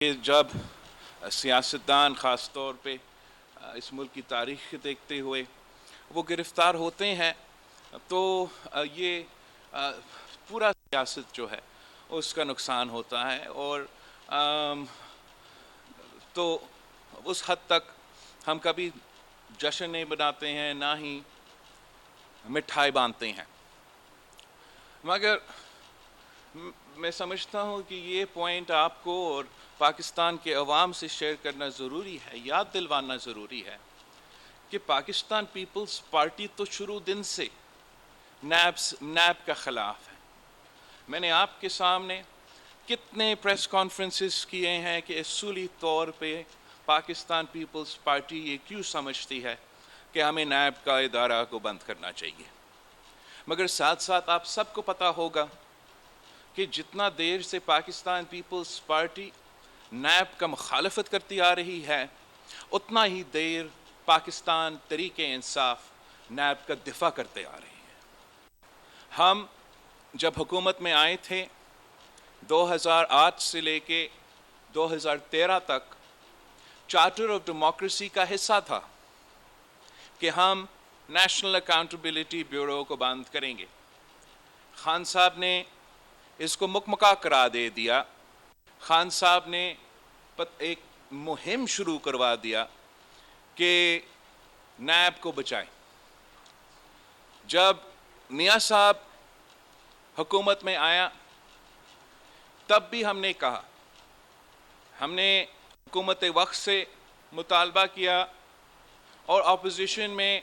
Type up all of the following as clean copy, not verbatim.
کہ جب سیاستدان خاص طور پہ اس ملک کی تاریخ دیکھتے ہوئے وہ گرفتار ہوتے ہیں تو یہ پورا سیاست جو ہے اس کا نقصان ہوتا ہے، اور تو اس حد تک ہم کبھی جشن نہیں مناتے ہیں، نہ ہی مٹھائی باندھتے ہیں۔ مگر میں سمجھتا ہوں کہ یہ پوائنٹ آپ کو اور پاکستان کے عوام سے شیئر کرنا ضروری ہے، یاد دلوانا ضروری ہے کہ پاکستان پیپلز پارٹی تو شروع دن سے نیب کا خلاف ہے۔ میں نے آپ کے سامنے کتنے پریس کانفرنسز کیے ہیں کہ اصولی طور پہ پاکستان پیپلز پارٹی یہ کیوں سمجھتی ہے کہ ہمیں نیب کا ادارہ کو بند کرنا چاہیے، مگر ساتھ ساتھ آپ سب کو پتہ ہوگا کہ جتنا دیر سے پاکستان پیپلز پارٹی نیب کا مخالفت کرتی آ رہی ہے، اتنا ہی دیر پاکستان تحریک انصاف نیب کا دفاع کرتے آ رہی ہے۔ ہم جب حکومت میں آئے تھے 2008 سے لے کے 2013 تک چارٹر آف ڈیموکریسی کا حصہ تھا کہ ہم نیشنل اکاؤنٹیبلٹی بیورو کو بند کریں گے۔ خان صاحب نے اس کو مکمکا کرا دے دیا۔ خان صاحب نے ایک مہم شروع کروا دیا کہ نیب کو بچائیں۔ جب میاں صاحب حکومت میں آیا تب بھی ہم نے کہا، ہم نے حکومت وقت سے مطالبہ کیا، اور اپوزیشن میں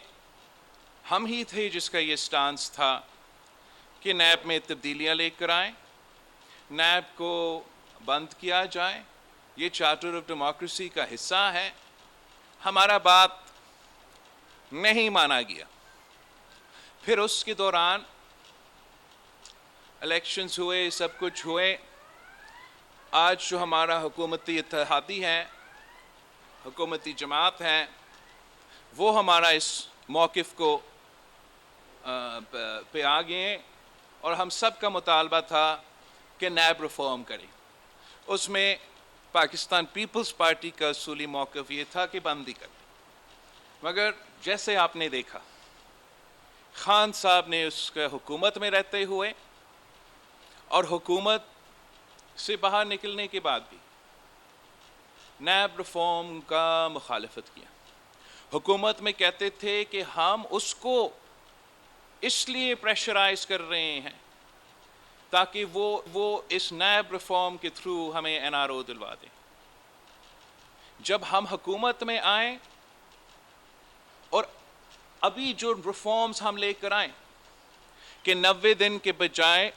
ہم ہی تھے جس کا یہ سٹانس تھا کہ نیب میں تبدیلیاں لے کر آئیں، نیب کو بند کیا جائے، یہ چارٹر آف ڈیموکریسی کا حصہ ہے۔ ہمارا بات نہیں مانا گیا۔ پھر اس کے دوران الیکشنز ہوئے، سب کچھ ہوئے۔ آج جو ہمارا حکومتی اتحادی ہے، حکومتی جماعت ہے، وہ ہمارا اس موقف کو پہ آ گئے، اور ہم سب کا مطالبہ تھا کہ نیب ریفارم کرے۔ اس میں پاکستان پیپلز پارٹی کا اصولی موقف یہ تھا کہ بندی کرے، مگر جیسے آپ نے دیکھا خان صاحب نے اس کے حکومت میں رہتے ہوئے اور حکومت سے باہر نکلنے کے بعد بھی نیب ریفارم کا مخالفت کیا۔ حکومت میں کہتے تھے کہ ہم اس کو اس لیے پریشرائز کر رہے ہیں تاکہ وہ اس نیب ریفارم کے تھرو ہمیں NRO دلوا دیں۔ جب ہم حکومت میں آئیں اور ابھی جو ریفارمز ہم لے کر آئیں کہ 90 دن کے بجائے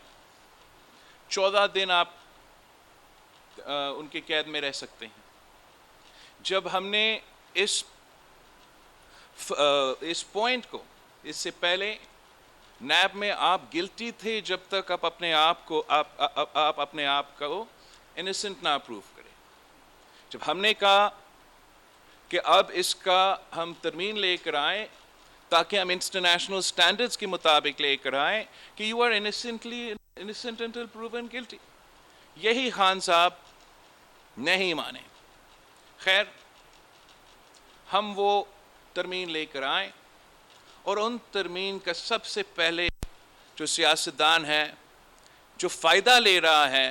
14 دن آپ ان کے قید میں رہ سکتے ہیں، جب ہم نے اس پوائنٹ کو، اس سے پہلے نیب میں آپ گلٹی تھے جب تک آپ اپنے آپ کو انیسنٹ نہ پروف کریں۔ جب ہم نے کہا کہ اب اس کا ہم ترمیم لے کر آئیں تاکہ ہم انٹرنیشنل سٹینڈرڈز کے مطابق لے کر آئیں کہ you are innocent until proven guilty، یہی خان صاحب نہیں مانے۔ خیر، ہم وہ ترمیم لے کر آئیں، اور ان ترمیم کا سب سے پہلے جو سیاستدان ہے جو فائدہ لے رہا ہے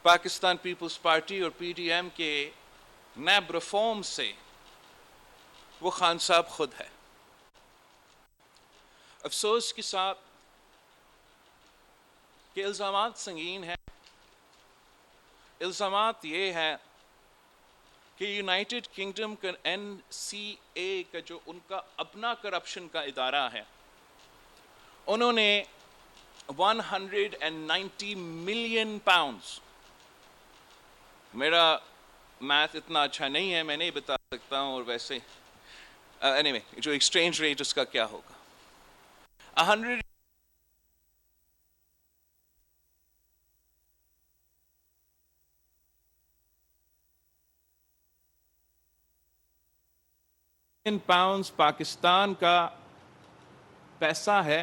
پاکستان پیپلز پارٹی اور PDM کے نیب ریفارم سے، وہ خان صاحب خود ہے۔ افسوس کے ساتھ کہ الزامات سنگین ہیں۔ الزامات یہ ہے کہ یونائٹڈ کنگڈم کا NCA کا جو ان کا اپنا کرپشن کا ادارہ ہے، انہوں نے 190 ملین پاؤنڈز، میرا میتھ اتنا اچھا نہیں ہے، میں نہیں بتا سکتا ہوں، اور ویسے anyway جو ایکسچینج ریٹ اس کا کیا ہوگا، 100 پاؤنڈز پاکستان کا پیسہ ہے،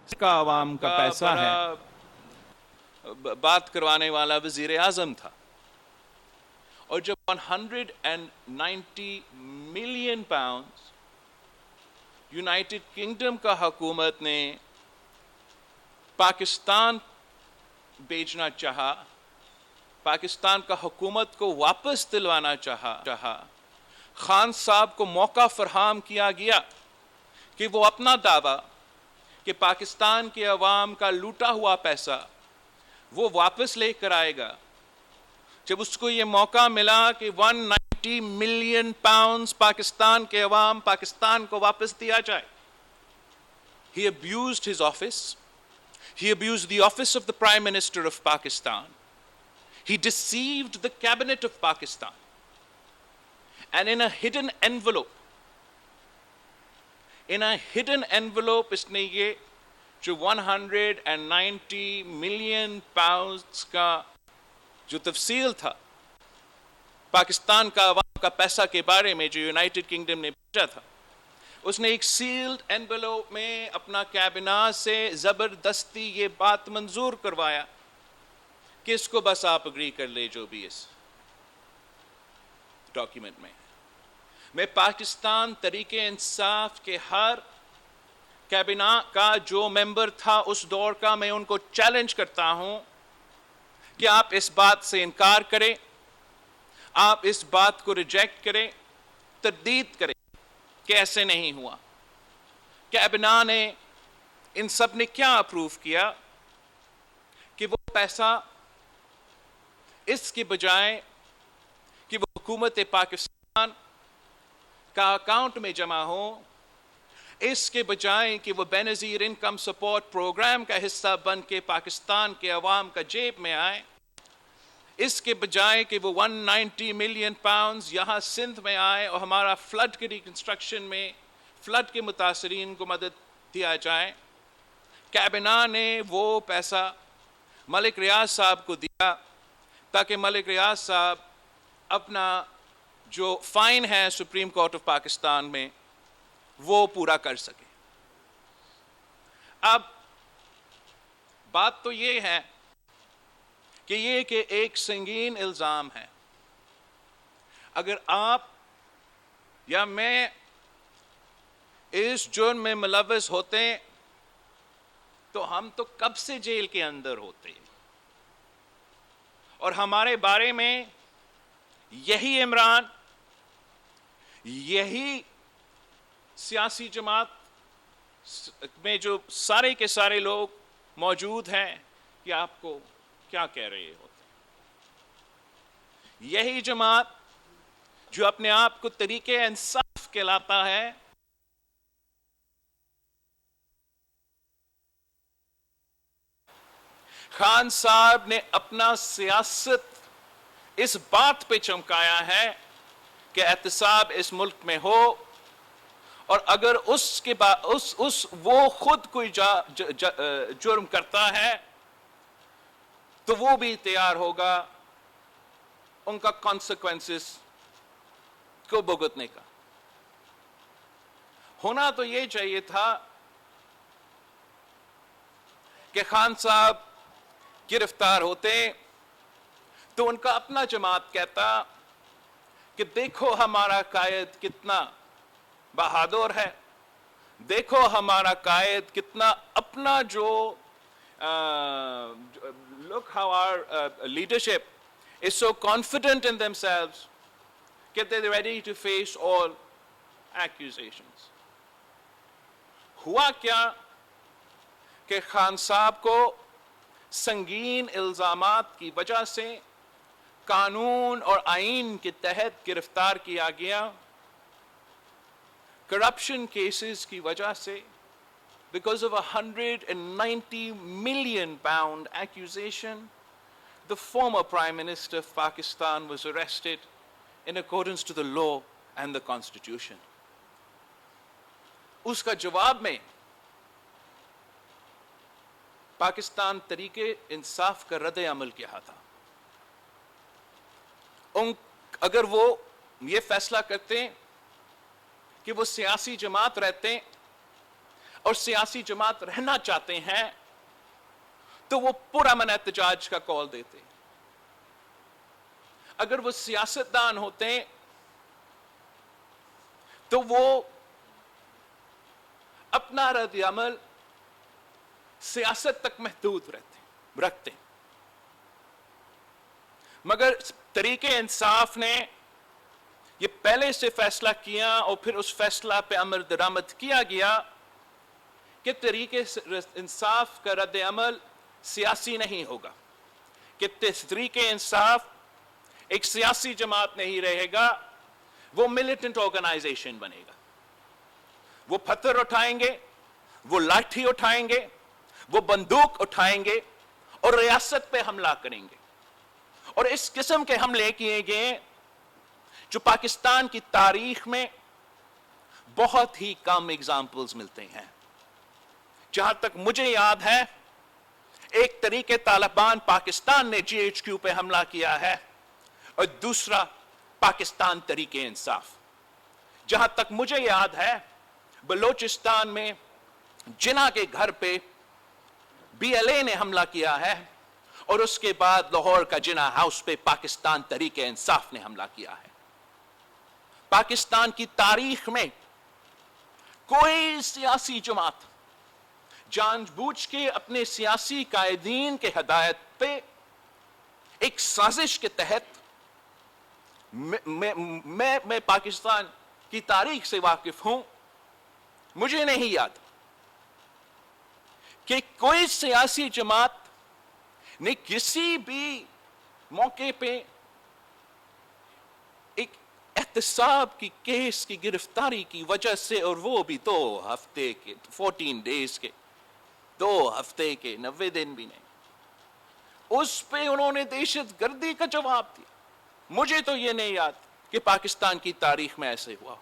اس کا عوام کا پیسہ ہے۔ بات کروانے والا وزیر اعظم تھا، اور جب 190 ملین پاؤنڈز یونائٹڈ کنگڈم کا حکومت نے پاکستان بیچنا چاہا، پاکستان کا حکومت کو واپس دلوانا چاہا، خان صاحب کو موقع فراہم کیا گیا کہ وہ اپنا دعویٰ کہ پاکستان کے عوام کا لوٹا ہوا پیسہ وہ واپس لے کر آئے گا. جب اس کو یہ موقع ملا کہ 190 ملین پاؤنڈز پاکستان کے عوام پاکستان کو واپس دیا جائے, he abused his office. He abused the office of the Prime Minister of Pakistan. He deceived the cabinet of Pakistan. And in a hidden envelope, اس نے یہ جو 190 ملین پاؤنڈز کا جو تفصیل تھا پاکستان کا عوام کا پیسہ کے بارے میں جو یونائٹڈ کنگڈم نے بھیجا تھا, اس نے ایک سیلڈ انویلوپ میں اپنا کابینہ سے زبردستی یہ بات منظور کروایا کہ اس کو بس آپ اگری کر لے جو بھی اس ڈاکیومنٹ میں پاکستان تحریک انصاف کے ہر کابینہ کا جو ممبر تھا اس دور کا, میں ان کو چیلنج کرتا ہوں کہ آپ اس بات سے انکار کریں, آپ اس بات کو ریجیکٹ کریں, تردید کریں کہ ایسے نہیں ہوا. کابینہ نے ان سب نے کیا اپروو کیا کہ وہ پیسہ اس کے بجائے کہ وہ حکومت پاکستان کا اکاؤنٹ میں جمع ہو, اس کے بجائے کہ وہ بے نظیر انکم سپورٹ پروگرام کا حصہ بن کے پاکستان کے عوام کا جیب میں آئے, اس کے بجائے کہ وہ 190 ملین پاؤنڈز یہاں سندھ میں آئے اور ہمارا فلڈ کی ریکنسٹرکشن میں فلڈ کے متاثرین کو مدد دیا جائے, کابینہ نے وہ پیسہ ملک ریاض صاحب کو دیا تاکہ ملک ریاض صاحب اپنا جو فائن ہے سپریم کورٹ آف پاکستان میں وہ پورا کر سکے. اب بات تو یہ ہے کہ ایک سنگین الزام ہے. اگر آپ یا میں اس جرم میں ملوث ہوتے تو ہم تو کب سے جیل کے اندر ہوتے, اور ہمارے بارے میں یہی عمران, یہی سیاسی جماعت میں جو سارے کے سارے لوگ موجود ہیں کہ آپ کو کیا کہہ رہے ہوتے, یہی جماعت جو اپنے آپ کو تحریک انصاف کہلاتا ہے, خان صاحب نے اپنا سیاست اس بات پہ چمکایا ہے کہ احتساب اس ملک میں ہو, اور اگر اس کے بعد وہ خود کوئی جرم کرتا ہے تو وہ بھی تیار ہوگا ان کا کانسیکوینسز کو بھگتنے کا. ہونا تو یہ چاہیے تھا کہ خان صاحب گرفتار ہوتے تو ان کا اپنا جماعت کہتا کہ دیکھو ہمارا قائد کتنا بہادر ہے, دیکھو ہمارا قائد کتنا اپنا جو look how our leadership is so confident in themselves that they're ready to face all accusations. ہوا کیا کہ خان صاحب کو سنگین الزامات کی وجہ سے قانون اور آئین کے تحت گرفتار کیا گیا, کرپشن کیسز کی وجہ سے, because of 190 million pound accusation, the former Prime Minister of Pakistan was arrested in accordance to the law and the Constitution. اس کا جواب میں پاکستان تحریک انصاف کا رد عمل کیا تھا. اگر وہ یہ فیصلہ کرتے کہ وہ سیاسی جماعت رہتے اور سیاسی جماعت رہنا چاہتے ہیں تو وہ پرامن احتجاج کا کال دیتے. اگر وہ سیاستدان ہوتے تو وہ اپنا رد عمل سیاست تک محدود رکھتے، مگر طریق انصاف نے یہ پہلے سے فیصلہ کیا اور پھر اس فیصلہ پہ عمل درآمد کیا گیا کہ طریق انصاف کا رد عمل سیاسی نہیں ہوگا، کہ طریق انصاف ایک سیاسی جماعت نہیں رہے گا، وہ ملیٹنٹ آرگنائزیشن بنے گا۔ وہ پتھر اٹھائیں گے، وہ لاٹھی اٹھائیں گے، وہ بندوق اٹھائیں گے اور ریاست پہ حملہ کریں گے، اور اس قسم کے حملے کیے گئے جو پاکستان کی تاریخ میں بہت ہی کم اگزامپلز ملتے ہیں۔ جہاں تک مجھے یاد ہے ایک طریقے طالبان پاکستان نے جی ایچ کیو پہ حملہ کیا ہے اور دوسرا پاکستان طریق انصاف۔ جہاں تک مجھے یاد ہے بلوچستان میں جناح کے گھر پہ بی ایل اے نے حملہ کیا ہے، اور اس کے بعد لاہور کا جناح ہاؤس پہ پاکستان طریق انصاف نے حملہ کیا ہے۔ پاکستان کی تاریخ میں کوئی سیاسی جماعت جان بوجھ کے اپنے سیاسی قائدین کے ہدایت پہ ایک سازش کے تحت، میں پاکستان کی تاریخ سے واقف ہوں، مجھے نہیں یاد کہ کوئی سیاسی جماعت نے کسی بھی موقع پہ ایک احتساب کی کیس کی گرفتاری کی وجہ سے، اور وہ بھی 2 ہفتے کے 14 ڈیز کے، 2 ہفتے کے 90 دن بھی نہیں، اس پہ انہوں نے دہشت گردی کا جواب دیا۔ مجھے تو یہ نہیں یاد کہ پاکستان کی تاریخ میں ایسے ہوا۔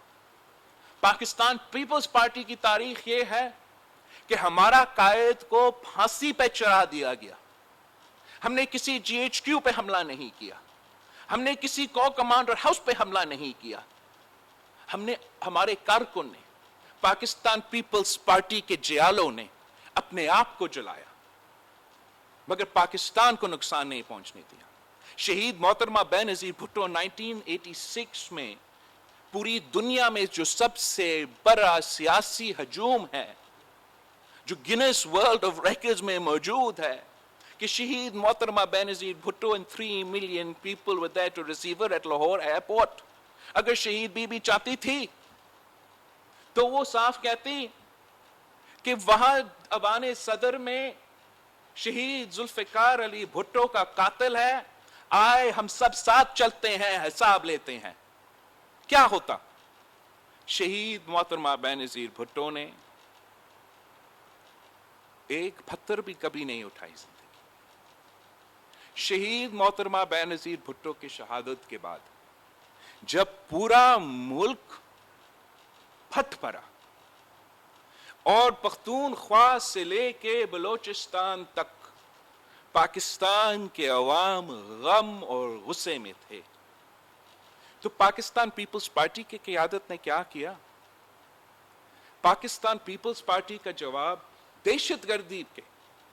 پاکستان پیپلز پارٹی کی تاریخ یہ ہے کہ ہمارا قائد کو پھانسی پہ چڑھا دیا گیا، ہم نے کسی جی ایچ کیو پہ حملہ نہیں کیا، ہم نے کسی کو کمانڈر ہاؤس پہ حملہ نہیں کیا، ہمارے کارکن نے، پاکستان پیپلز پارٹی کے جیالوں نے اپنے آپ کو جلایا، مگر پاکستان کو نقصان نہیں پہنچنے دیا۔ شہید محترمہ بے نظیر بھٹو 1986 میں پوری دنیا میں جو سب سے بڑا سیاسی ہجوم ہے، جو گینس ورلڈ آف ریکارڈز میں موجود ہے، کہ شہید محترمہ بے نظیر Bhutto and 3 million people were there to receive her at Lahore airport۔ اگر شہید بی بی چاہتی تھی تو وہ صاف کہتی کہ وہاں ایوان صدر میں شہید ذوالفقار علی بھٹو کا قاتل ہے، آئے ہم سب ساتھ چلتے ہیں، حساب لیتے ہیں۔ کیا ہوتا؟ شہید محترمہ بے نظیر بھٹو نے ایک پتھر بھی کبھی نہیں اٹھائی زندگی۔ شہید محترمہ بے نظیر بھٹو کی شہادت کے بعد جب پورا ملک پھٹ پڑا اور پختونخوا سے لے کے بلوچستان تک پاکستان کے عوام غم اور غصے میں تھے، تو پاکستان پیپلز پارٹی کی قیادت نے کیا کیا؟ پاکستان پیپلز پارٹی کا جواب دہشت گردی کے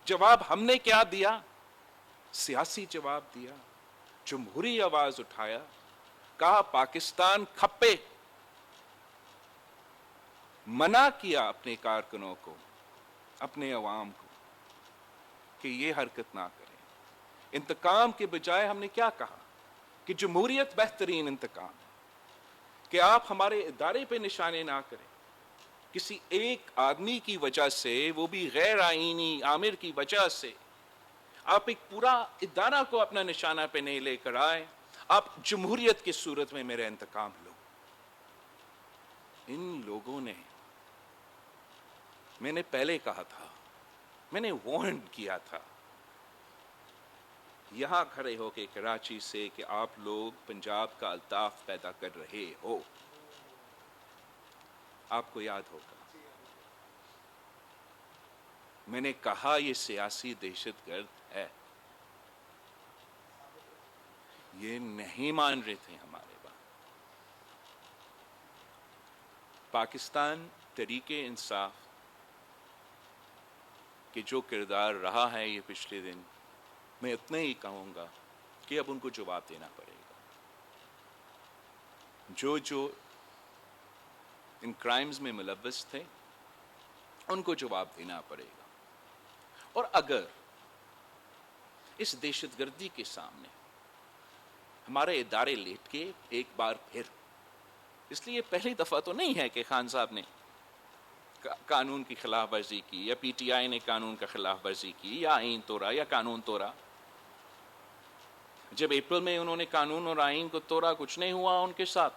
جواب ہم نے کیا دیا؟ سیاسی جواب دیا، جمہوری آواز اٹھایا، کہا پاکستان کھپے، منع کیا اپنے کارکنوں کو، اپنے عوام کو کہ یہ حرکت نہ کریں۔ انتقام کے بجائے ہم نے کیا کہا کہ جمہوریت بہترین انتقام ہے، کہ آپ ہمارے ادارے پہ نشانے نہ کریں، کسی ایک آدمی کی وجہ سے، وہ بھی غیر آئینی آمر کی وجہ سے آپ ایک پورا ادارہ کو اپنا نشانہ پہ نہیں لے کر آئے، آپ جمہوریت کی صورت میں میرا انتقام لو۔ ان لوگوں نے، میں نے پہلے کہا تھا، میں نے وارن کیا تھا یہاں کھڑے ہو کے کراچی سے کہ آپ لوگ پنجاب کا الطاف پیدا کر رہے ہو۔ آپ کو یاد ہوگا میں نے کہا یہ سیاسی دہشت گرد ہے، یہ نہیں مان رہے تھے ہمارے بات۔ پاکستان تحریک انصاف کہ جو کردار رہا ہے یہ پچھلے دن، میں اتنا ہی کہوں گا کہ اب ان کو جواب دینا پڑے گا۔ جو ان کرائمز میں ملوث تھے ان کو جواب دینا پڑے گا. اور اگر اس دہشت گردی کے سامنے ہمارے ادارے لیٹ کے ایک بار پھر، اس لیے پہلی دفعہ تو نہیں ہے کہ خان صاحب نے قانون کی خلاف ورزی کی یا پی ٹی آئی نے قانون کا خلاف ورزی کی یا آئین توڑا یا قانون توڑا. جب اپریل میں انہوں نے قانون اور آئین کو توڑا کچھ نہیں ہوا ان کے ساتھ.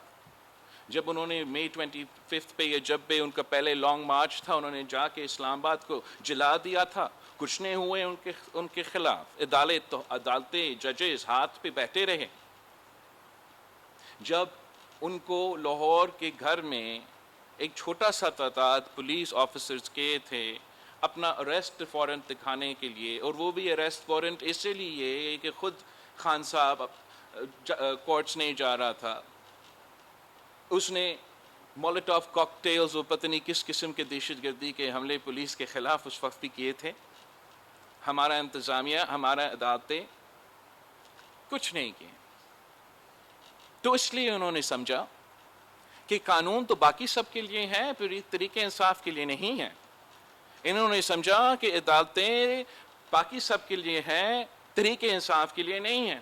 جب انہوں نے مئی 25 پہ یا جب بھی ان کا پہلے لانگ مارچ تھا انہوں نے جا کے اسلام آباد کو جلا دیا تھا، کچھ نہیں ہوئے ان کے خلاف. عدالتیں ججز ہاتھ پہ بیٹھے رہے. جب ان کو لاہور کے گھر میں ایک چھوٹا سا تعداد پولیس آفیسرز کے تھے اپنا اریسٹ وارنٹ دکھانے کے لیے، اور وہ بھی اریسٹ وارنٹ اسی لیے کہ خود خان صاحب کورٹس نہیں جا رہا تھا. اس نے مولوٹوف کاکٹیلز اور پتہ نہیں کس قسم کے دہشت گردی کے حملے پولیس کے خلاف اس وقت بھی کیے تھے. ہمارا انتظامیہ، ہمارا عدالتیں کچھ نہیں کیے. تو اس لیے انہوں نے سمجھا کہ قانون تو باقی سب کے لیے ہے، پھر طریقے انصاف کے لیے نہیں ہے. انہوں نے سمجھا کہ عدالتیں باقی سب کے لیے ہیں، طریقے انصاف کے لیے نہیں ہیں.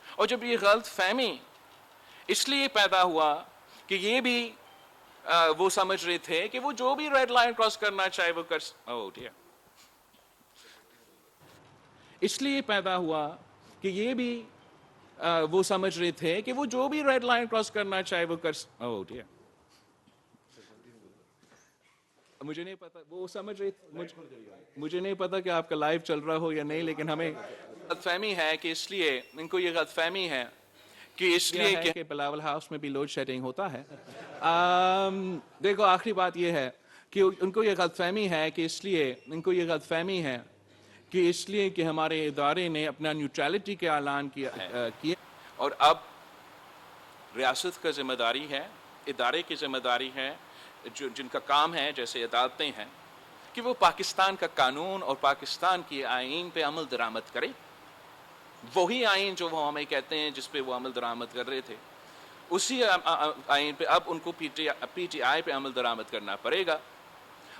اور جب یہ غلط فہمی اس لیے پیدا ہوا کہ یہ بھی وہ سمجھ رہے تھے کہ وہ جو بھی ریڈ لائن کراس کرنا چاہے وہ اس لیے پیدا ہوا کہ یہ بھی وہ سمجھ رہے تھے کہ وہ جو بھی ریڈ لائن کراس کرنا چاہے وہ مجھے نہیں پتا وہ سمجھ رہے مجھے نہیں پتا کہ آپ کا لائیو چل رہا ہو یا نہیں، لیکن ہمیں غلط فہمی ہے کہ اس لیے ان کو یہ غلط فہمی ہے کہ اس لیے کہ بلاول ہاؤس میں بھی لوڈ شیڈنگ ہوتا ہے. دیکھو آخری بات یہ ہے کہ ان کو یہ غلط فہمی ہے کہ اس لیے ان کو یہ غلط فہمی ہے کہ اس لیے کہ ہمارے ادارے نے اپنا نیوٹرلٹی کا اعلان کیا اور اب ریاست کا ذمہ داری ہے، ادارے کی ذمہ داری ہے جن کا کام ہے جیسے عدالتیں ہیں کہ وہ پاکستان کا قانون اور پاکستان کی آئین پہ عمل درآمد کرے. وہی آئین جو وہ ہمیں کہتے ہیں جس پہ وہ عمل درآمد کر رہے تھے، اسی آئین پہ اب ان کو پی ٹی آئی پہ عمل درآمد کرنا پڑے گا.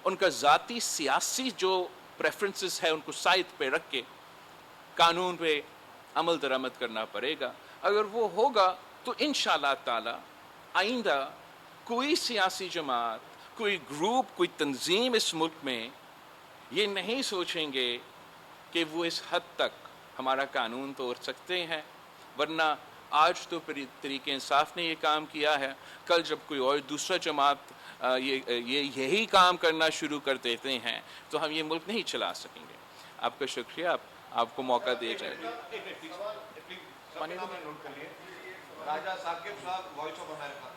ان کا ذاتی سیاسی جو پریفرنسز ہے ان کو سائد پہ رکھ کے قانون پہ عمل درآمد کرنا پڑے گا. اگر وہ ہوگا تو انشاءاللہ تعالی آئندہ کوئی سیاسی جماعت، کوئی گروپ، کوئی تنظیم اس ملک میں یہ نہیں سوچیں گے کہ وہ اس حد تک ہمارا قانون توڑ سکتے ہیں. ورنہ آج تو طریقے انصاف نے یہ کام کیا ہے، کل جب کوئی اور دوسرا جماعت یہی کام کرنا شروع کر دیتے ہیں تو ہم یہ ملک نہیں چلا سکیں گے. آپ کا شکریہ، آپ کو موقع دیا جائے گا. راجہ ثاقب صاحب، Voice of America.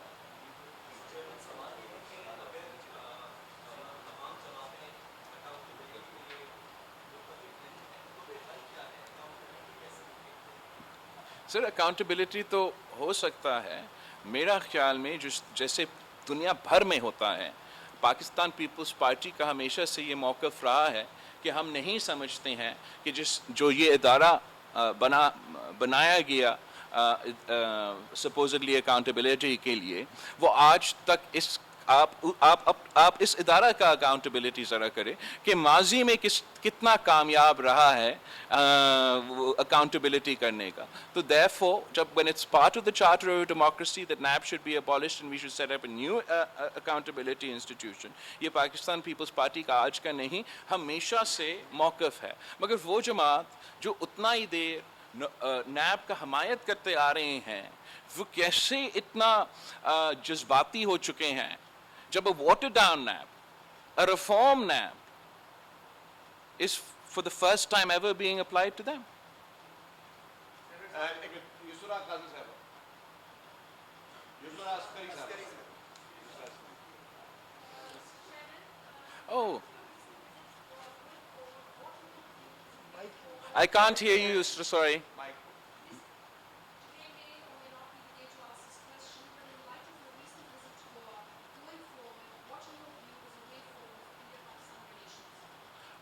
Sir accountability تو ہو سکتا ہے، میرا خیال میں جیسے دنیا بھر میں ہوتا ہے. پاکستان پیپلز پارٹی کا ہمیشہ سے یہ موقف رہا ہے کہ ہم نہیں سمجھتے ہیں کہ جو یہ ادارہ بنایا گیا سپوزڈلی اکاؤنٹیبلٹی کے لیے، وہ آج تک آپ اس ادارہ کا اکاؤنٹیبلٹی ذرا کرے کہ ماضی میں کتنا کامیاب رہا ہے اکاؤنٹیبلٹی کرنے کا. تو therefore جب when it's part of the charter of democracy that NAB should be abolished and we should set up a new accountability institution، یہ پاکستان پیپلز پارٹی کا آج کا نہیں ہمیشہ سے موقف ہے. مگر وہ جماعت جو اتنا ہی دیر نیب کا حمایت کرتے آ رہے ہیں وہ کیسے اتنا جذباتی ہو چکے ہیں جب a watered down NAB, a reform NAB is for the first time ever being applied to them. یسرا قاضی صاحب، یسرا عسکری صاحب. Oh, I can't hear you, sorry.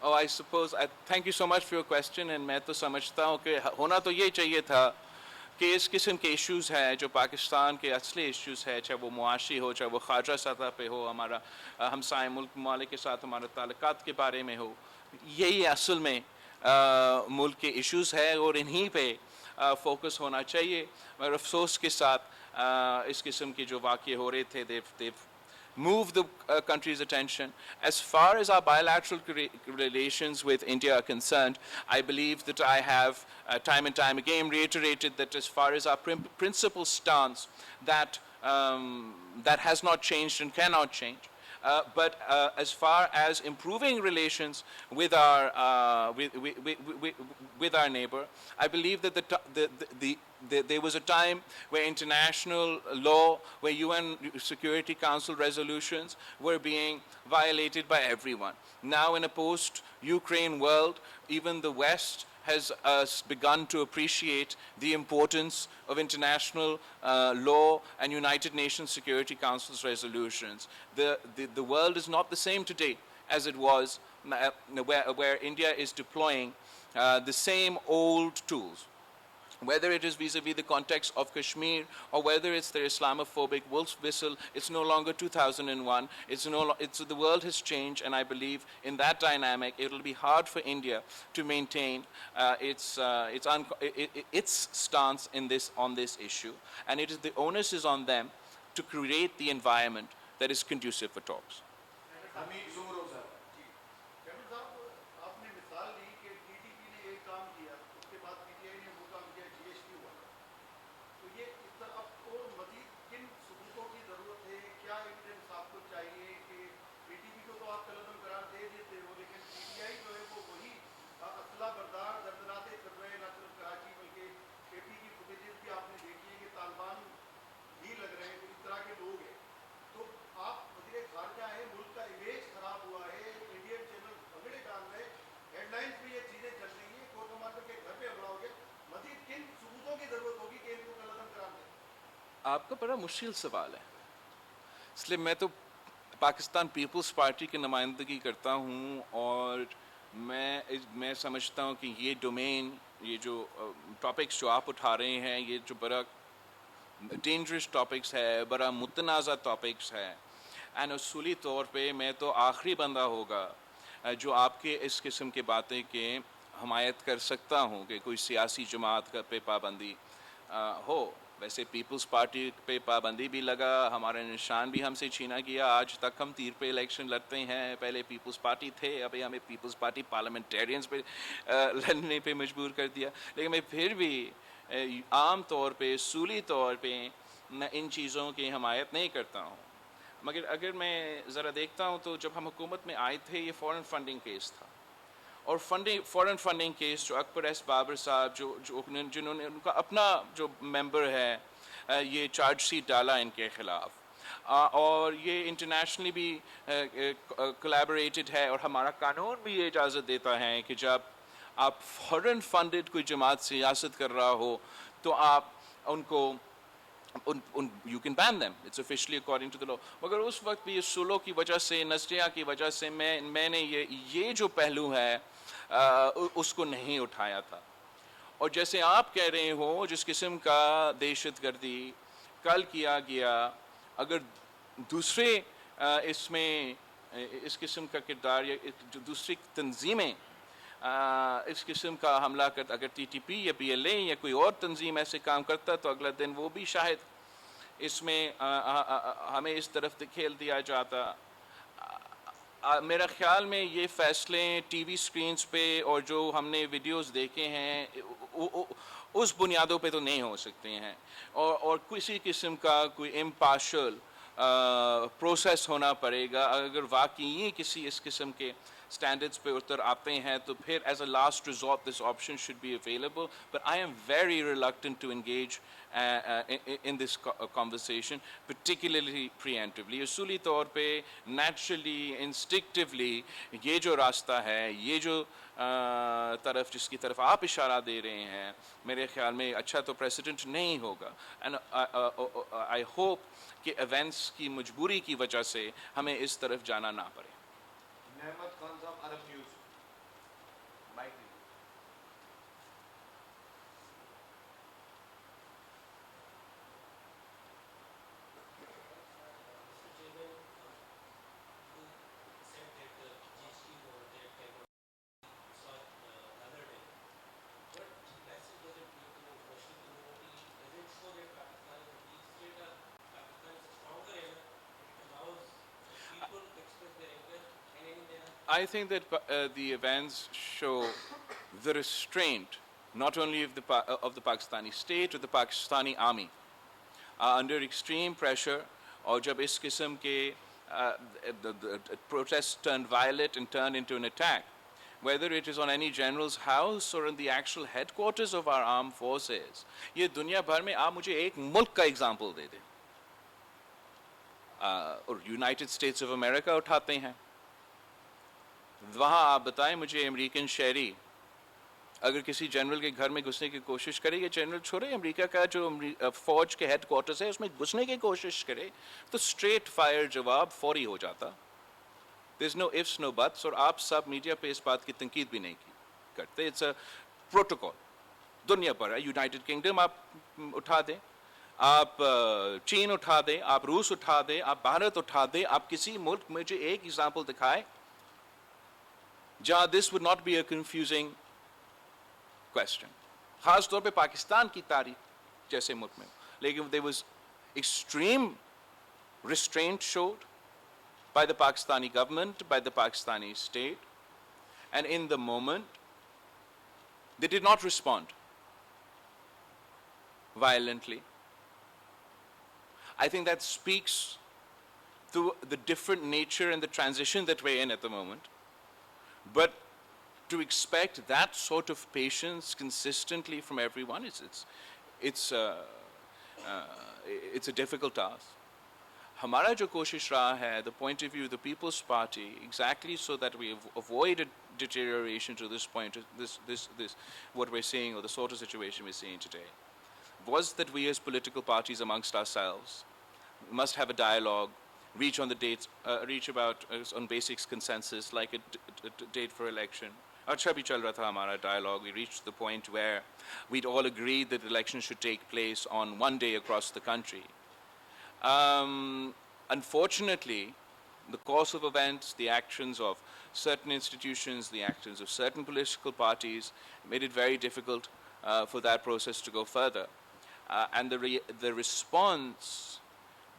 Oh, I suppose, thank you so much for your question, and میں تو سمجھتا ہوں کہ ہونا تو یہ چاہیے تھا کہ اس قسم کے ایشوز ہیں جو پاکستان کے اصلی ایشوز ہے، چاہے وہ معاشی ہو، چاہے وہ خارجہ سطح پہ ہو، ہمارا ہمسائے ممالک کے ساتھ ہمارے تعلقات کے بارے میں ہو، یہی اصل میں ملک کے ایشوز ہے اور انہی پہ فوکس ہونا چاہیے. اور افسوس کے ساتھ اس قسم کے جو واقعے ہو رہے تھے they've move the country's attention. As far as our bilateral relations with India are concerned, I believe that I have time and time again reiterated that as far as our principal stance, that that has not changed and cannot change. But as far as improving relations with our with our neighbor, I believe that there was a time where international law, where UN Security Council resolutions were being violated by everyone. Now, in a post-Ukraine world, even the West has begun to appreciate the importance of international law and United Nations Security Council's resolutions. The world is not the same today as it was, where India is deploying the same old tools. Whether it is vis-a-vis the context of Kashmir or whether it's their Islamophobic wolf's whistle, it's no longer 2001. The world has changed, and I believe in that dynamic, it will be hard for India to maintain its stance on this issue, and the onus is on them to create the environment that is conducive for talks. حمید زمرو صاحب. Captain صاحب آپ نے مثال دی کہ T T P نے ایک کام کیا، اس کے بعد پی ٹی آئی نے وہ کام کیا، جی ایس ٹی ہوا. تو یہ اس طرح اب اور مزید کن ثبوتوں کی ضرورت ہے؟ کیا ایویڈنس آپ کو چاہیے کہ پی ٹی پی کو تو آپ قلم قرار دے دیتے ہو، لیکن پی ٹی آئی جو ہے وہ وہی اسلحہ بردار دردناتے کر رہے ہیں، نہ صرف کراچی بلکہ اے پی کی فوٹیجز بھی آپ نے دیکھی ہے کہ طالبان بھی لگ رہے ہیں، تو اس طرح کے لوگ ہیں. تو آپ وزیر خارجہ ہیں، ملک کا امیج خراب ہوا ہے، انڈین چینل بگڑے ڈال رہے، ہیڈ لائنس میں یہ چیزیں چل رہی ہیں، کور کمانڈر کے گھر پہ حملہ ہو گیا. مزید کن ثبوتوں کی ضرورت ہوگی کہ ان کو قلم قرار دیں؟ آپ کا بڑا مشکل سوال ہے، اس لیے میں تو پاکستان پیپلز پارٹی کی نمائندگی کرتا ہوں، اور میں سمجھتا ہوں کہ یہ ڈومین، یہ جو ٹاپکس جو آپ اٹھا رہے ہیں، یہ جو بڑا ڈینجرس ٹاپکس ہے، بڑا متنازع ٹاپکس ہے، اینڈ اصولی طور پہ میں تو آخری بندہ ہوگا جو آپ کے اس قسم کی باتیں کے حمایت کر سکتا ہوں کہ کوئی سیاسی جماعت پہ پابندی ہو. ویسے پیپلز پارٹی پہ پابندی بھی لگا، ہمارا نشان بھی ہم سے چھینا گیا، آج تک ہم تیر پہ الیکشن لڑتے ہیں. پہلے پیپلز پارٹی تھے، ابھی ہمیں پیپلز پارٹی پارلیمنٹیرینز پہ لڑنے پہ مجبور کر دیا. لیکن میں پھر بھی عام طور پہ اصولی طور پہ ان چیزوں کی حمایت نہیں کرتا ہوں. مگر اگر میں ذرا دیکھتا ہوں تو جب ہم حکومت میں آئے تھے، یہ فورن فنڈنگ کیس تھا، اور فورن فنڈنگ کیس جو اکبر ایس بابر صاحب جنہوں نے ان کا اپنا جو ممبر ہے، یہ چارج شیٹ ڈالا ان کے خلاف، اور یہ انٹرنیشنلی بھی کولیبوریٹڈ ہے، اور ہمارا قانون بھی یہ اجازت دیتا ہے کہ جب آپ فورن فنڈڈ کوئی جماعت سیاست کر رہا ہو تو آپ ان کو you can ban them. It's officially according to the law. مگر اس وقت بھی سلو کی وجہ سے، نظریہ کی وجہ سے میں نے یہ جو پہلو ہے اس کو نہیں اٹھایا تھا. اور جیسے آپ کہہ رہے ہو، جس قسم کا دہشت گردی کل کیا گیا، اگر دوسرے اس میں اس قسم کا کردار یا جو دوسری تنظیمیں اس قسم کا حملہ کرتا، اگر ٹی ٹی پی یا پی ایل اے یا کوئی اور تنظیم ایسے کام کرتا تو اگلا دن وہ بھی شاید اس میں ہمیں اس طرف دھکیل دیا جاتا. میرا خیال میں یہ فیصلے ٹی وی سکرینز پہ اور جو ہم نے ویڈیوز دیکھے ہیں اس بنیادوں پہ تو نہیں ہو سکتے ہیں، اور کسی قسم کا کوئی امپارشل پروسیس ہونا پڑے گا. اگر واقعی کسی اس قسم کے اسٹینڈرڈس پہ اتر آتے ہیں تو پھر as a last resort this option should be available. But I am very reluctant to engage in this conversation, particularly preemptively. اصولی طور پہ نیچرلی انسٹکٹیولی یہ جو راستہ ہے، یہ جو طرف جس کی طرف آپ اشارہ دے رہے ہیں، میرے خیال میں اچھا تو پریسیڈنٹ نہیں ہوگا. اینڈ آئی ہوپ کہ ایونٹس کی مجبوری کی وجہ سے ہمیں اس طرف جانا نہ پڑے. Nemat Khan Sahib, Arab news. Mic. I think that the events show the restraint not only of the Pakistani state or the Pakistani army are under extreme pressure, اور جب اس قسم کے protests turned violent and turned into an attack, whether it is on any general's house or in the actual headquarters of our armed forces, یہ دنیا بھر میں آپ مجھے ایک ملک کا ایگزامپل دے دیں اور یونائٹڈ اسٹیٹس آف امریکہ اٹھاتے ہیں. وہاں آپ بتائیں مجھے امریکن شہری اگر کسی جنرل کے گھر میں گھسنے کی کوشش کرے, یہ جنرل چھوڑے امریکہ کا جو فوج کے ہیڈ کوارٹرز ہے اس میں گھسنے کی کوشش کرے تو اسٹریٹ فائر جواب فوری ہو جاتا. دیر از نو ifs نو بٹس, اور آپ سب میڈیا پہ اس بات کی تنقید بھی نہیں کرتے. اٹس اے پروٹوکول دنیا پر ہے. یونائٹڈ کنگڈم آپ اٹھا دیں, آپ چین اٹھا دیں, آپ روس اٹھا دیں, آپ بھارت اٹھا دیں, آپ کسی ملک میں مجھے ایک ایگزامپل دکھائے جہاں دس would not be a confusing question. خاص طور پہ پاکستان کی تاریخ جیسے ملک میں, لیکن there was extreme restraint showed by the Pakistani government, by the Pakistani state, and in the moment they did not respond violently. I think that speaks to the different nature and the transition that we're in at the moment. But to expect that sort of patience consistently from everyone, it's a difficult task. ہمارا جو کوشش رہا ہے, the point of view of the People's Party, exactly so that we avoid a deterioration to this point, this what we're seeing, or the sort of situation we're seeing today, was that we as political parties amongst ourselves must have a dialogue, reach on the dates, reach about on basics consensus, like a date for election. اچھا بھی چل رہا تھا ہمارا dialogue. We reached the point where we'd all agreed that elections should take place on one day across the country. Unfortunately, the course of events, the actions of certain institutions, the actions of certain political parties made it very difficult for that process to go further. And the response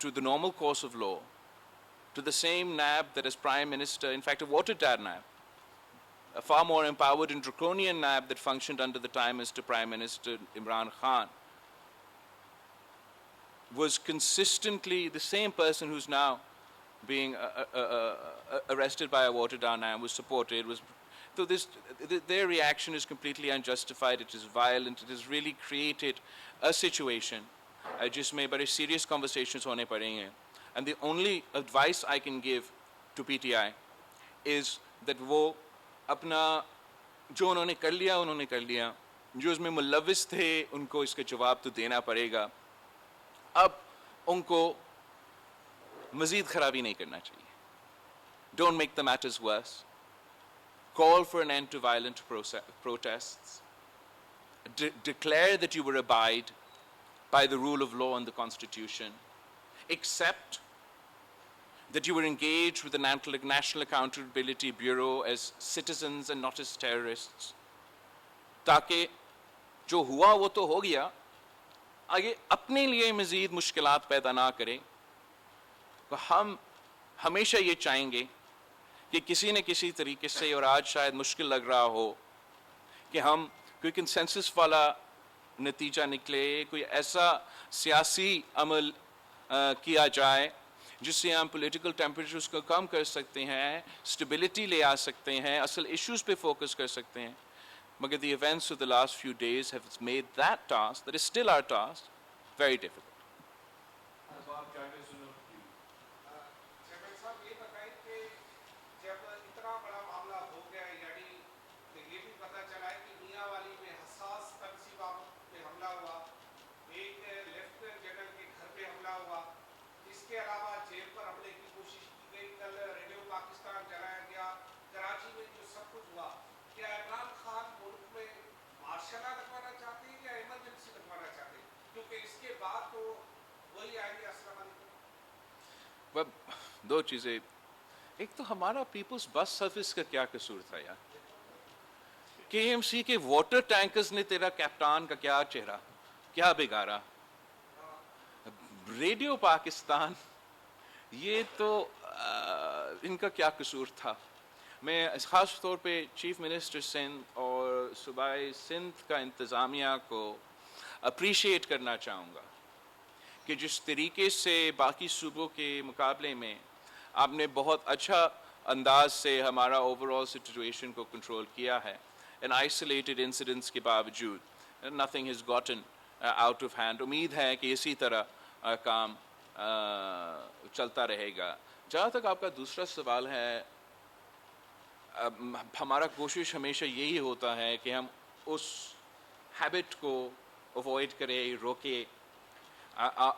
to the normal course of law, to the same NAB that as Prime Minister, in fact a watered-down NAB, a far more empowered and draconian NAB that functioned under the Prime Minister Imran Khan, was consistently the same person who's now being arrested by a watered-down NAB, was supported, so their reaction is completely unjustified. It is violent. It has really created a situation جس میں بڑے serious conversations ہونے پڑیں گے. And the only advice I can give to PTI is that وہ اپنا جو انہوں نے کر لیا, جو اس میں ملوث تھے ان کو اس کا جواب تو دینا پڑے گا. اب ان کو مزید خرابی نہیں کرنا چاہیے. Don't make the matters worse. Call for an end to violent protests. Declare that you will abide by the rule of law and the Constitution. Accept that you were engaged with the National Accountability Bureau as citizens and not as terrorists. تاکہ جو ہوا وہ تو ہو گیا, آگے اپنے لیے مزید مشکلات پیدا نہ کریں. ہم ہمیشہ یہ چاہیں گے کہ کسی نہ کسی طریقے سے, اور آج شاید مشکل لگ رہا ہو, کہ ہم کوئی کنسنسس والا نتیجہ نکلے, کوئی ایسا سیاسی عمل کیا جائے جس سے ہم پولیٹیکل ٹیمپریچرز کو کم کر سکتے ہیں, اسٹیبلٹی لے آ سکتے ہیں, اصل ایشوز پہ فوکس کر سکتے ہیں. مگر the events of the last few days have made that task, that is still our task, very difficult. دو چیزیں. ایک تو ہمارا پیپلز بس سروس کا کیا قصور تھا یار. کے ایم سی کے واٹر ٹینکرز نے تیرا کیپٹان کا کیا چہرہ کیا بگاڑا. ریڈیو پاکستان, یہ تو ان کا کیا قصور تھا. میں خاص طور پہ چیف منسٹر سندھ اور صوبائی سندھ کا انتظامیہ کو اپریشیٹ کرنا چاہوں گا کہ جس طریقے سے باقی صوبوں کے مقابلے میں آپ نے بہت اچھا انداز سے ہمارا اوور آل سچویشن کو کنٹرول کیا ہے ان آئسولیٹڈ انسیڈنٹس کے باوجود nothing has gotten out of hand. امید ہے کہ اسی طرح کام چلتا رہے گا. جہاں تک آپ کا دوسرا سوال ہے, ہمارا کوشش ہمیشہ یہی ہوتا ہے کہ ہم اس ہیبٹ کو اوائڈ کریں, روکے,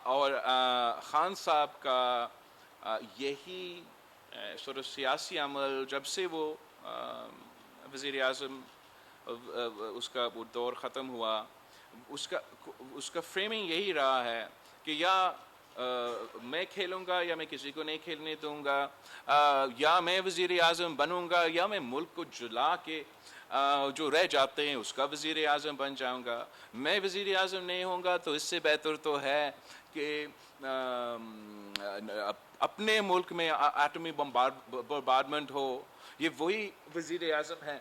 اور خان صاحب کا یہی سیاسی عمل جب سے وہ وزیر اعظم اس کا وہ دور ختم ہوا, اس کا فریمنگ یہی رہا ہے کہ یا میں کھیلوں گا یا میں کسی کو نہیں کھیلنے دوں گا, یا میں وزیر اعظم بنوں گا یا میں ملک کو جلا کے جو رہ جاتے ہیں اس کا وزیر اعظم بن جاؤں گا. میں وزیر اعظم نہیں ہوں گا تو اس سے بہتر تو ہے کہ اپنے ملک میں ایٹمی بمبارڈمنٹ ہو. یہ وہی وزیر اعظم ہے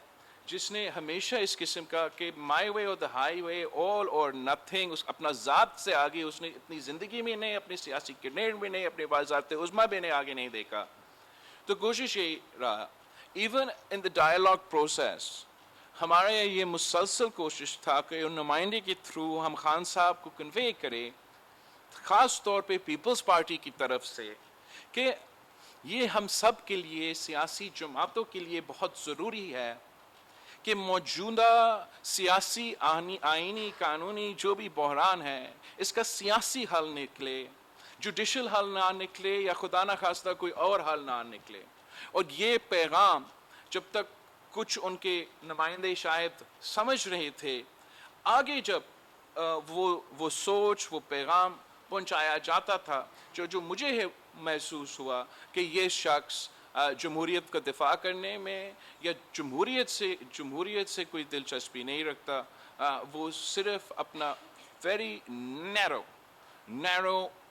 جس نے ہمیشہ اس قسم کا کہ مائی وے اور دا ہائی وے, آل اور نتھنگ, اپنا ذات سے آگے اس نے اپنی زندگی میں نہیں, اپنی سیاسی کیریئر میں نہیں, اپنے ذات عظمیٰ میں نے آگے نہیں دیکھا. تو کوشش یہی رہا even in the dialogue process, ہمارا یہ مسلسل کوشش تھا کہ ان نمائندے کے تھرو ہم خان صاحب کو کنوے کریں, خاص طور پہ پیپلز پارٹی کی طرف سے, کہ یہ ہم سب کے لیے, سیاسی جماعتوں کے لیے بہت ضروری ہے کہ موجودہ سیاسی آئینی قانونی جو بھی بحران ہے اس کا سیاسی حل نکلے, جوڈیشل حل نہ نکلے یا خدا نہ خواستہ کوئی اور حل نہ نکلے. اور یہ پیغام جب تک کچھ ان کے نمائندے شاید سمجھ رہے تھے, آگے جب وہ سوچ, وہ پیغام پہنچایا جاتا تھا, جو مجھے محسوس ہوا کہ یہ شخص جمہوریت کا دفاع کرنے میں یا جمہوریت سے کوئی دلچسپی نہیں رکھتا, وہ صرف اپنا ویری نیرو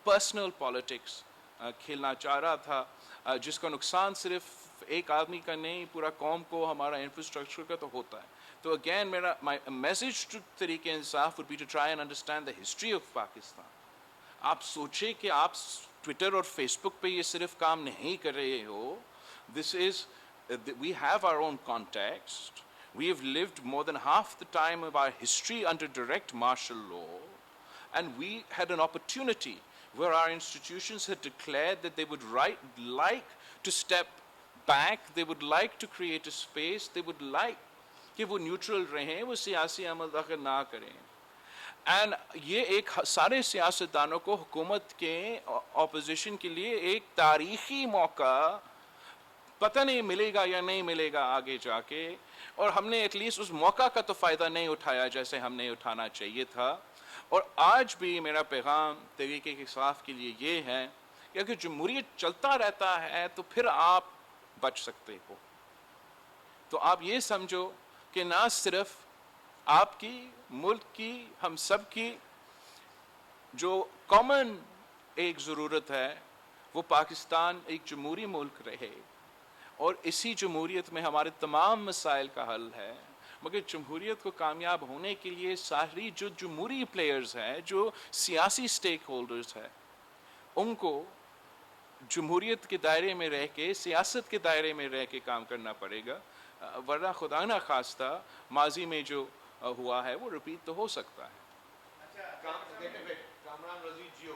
پرسنل پالیٹکس کھیلنا چاہ رہا تھا, جس کا نقصان صرف ایک آدمی کا نہیں, پورا قوم کو, ہمارا انفراسٹرکچر کا تو ہوتا ہے. تو اگین میرا message to Tehreek Insaf would be to try and understand the history of Pakistan. آپ سوچیں کہ آپ ٹویٹر اور فیس بک پہ یہ صرف کام نہیں کر رہے ہو. This is, we have our own context. We have lived more than half the time of our history under direct martial law, and we had an opportunity where our institutions had declared that they would like to step back, they would like to create a space, they would like کہ وہ neutral رہیں, وہ سیاسی عمل دخل نہ کریں. And یہ ایک سارے سیاستدانوں کو حکومت کے اپوزیشن کے لیے ایک تاریخی موقع, پتہ نہیں ملے گا یا نہیں ملے گا آگے جا کے, اور ہم نے ایٹ لیسٹ اس موقع کا تو فائدہ نہیں اٹھایا جیسے ہم نے اٹھانا چاہیے تھا. اور آج بھی میرا پیغام تحریک انصاف کے لیے یہ ہے کہ اگر جمہوریت چلتا رہتا ہے تو پھر آپ بچ سکتے ہو. تو آپ یہ سمجھو کہ نہ صرف آپ کی, ملک کی, ہم سب کی جو کامن ایک ضرورت ہے وہ پاکستان ایک جمہوری ملک رہے, اور اسی جمہوریت میں ہمارے تمام مسائل کا حل ہے. مگر جمہوریت کو کامیاب ہونے کے لیے ساری جو جمہوری پلیئرز ہیں, جو سیاسی سٹیک ہولڈرز ہیں, ان کو جمہوریت کے دائرے میں رہ کے, سیاست کے دائرے میں رہ کے کام کرنا پڑے گا, ورنہ خدا نہ خواستہ ماضی میں جو ہوا ہے وہ رپیٹ تو ہو سکتا ہے. کامران رضی جیو.